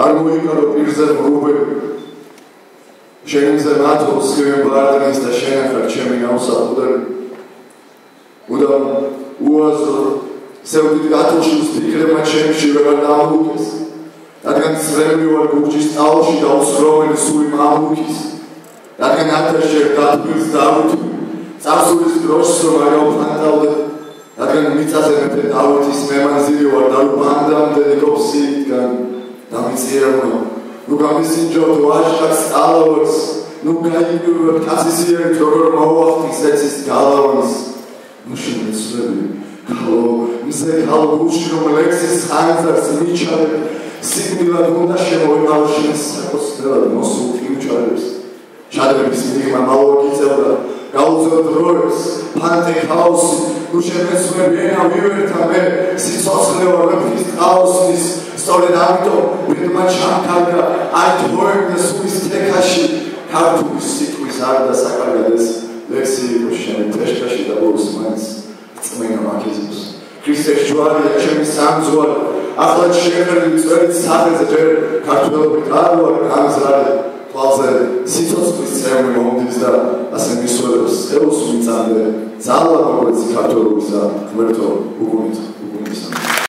არ მოიკარო პირზე მრუბები შენზე მათოს ხევენ ბარდნის და შენ ახარ ჩემი ნავსაყუდები მუდამ უაზრო სევდით გათოში უსტიქრება ჩემში ვეღარ დამუქეს რადგან ცრემლი ვარ გურჯის ტალში და უსრომელი სული მამუქის რადგან ათაშერ დათბილს დავუთვი წარსულის დროშს რომ არ გავფანტავდე რადგან მიწაზე მეფე დავითის მემანძილი ვარ და უბანდამდე ნიკოფსიიდან დამიწიერებო ნუ გამისინჯოთ ვაშკაც ალავებს ნუ გაიგივებ კაცისიერით როგორ მოვახტის ეცის გალავანს ნუ შემეცვლები ქალო მზე ქალო გულში რომ ლექსის ხანძარს მიჩარებ სიგნილად უნდა შემოიყავ შენს საკოსტრად მოსულ ფიუჩარებს ჩადრების მიღმა მალოგიწევდა გაუძლო დროებს ფანტე ხაოსი ნუ შემეცვლები ენა ვივერთა მე სიცოცხლე ვარ მეფის ხაოსის სწორედ ამიტომ ბედმა ჩამქარგა აი თოერდა სულის თექაში ქართული სიტყვის არ და საკარგად ეს ლექსი იყო შენ თეშკაში და ბოლოს მაინც წმენა მაქიზმს ქრისტეს ჯვარია ჩემი სამძღვარი ახლა შეღერილი წვერის სახეზე ჯერ ქართველობით არ ვარ გამზრალი თვალზე სიცოცხლის წევრი მომდის და ასე მისვენებს ხელს მიწამდე ძალა როგორც ქართველობისა ღმერთო უგუნით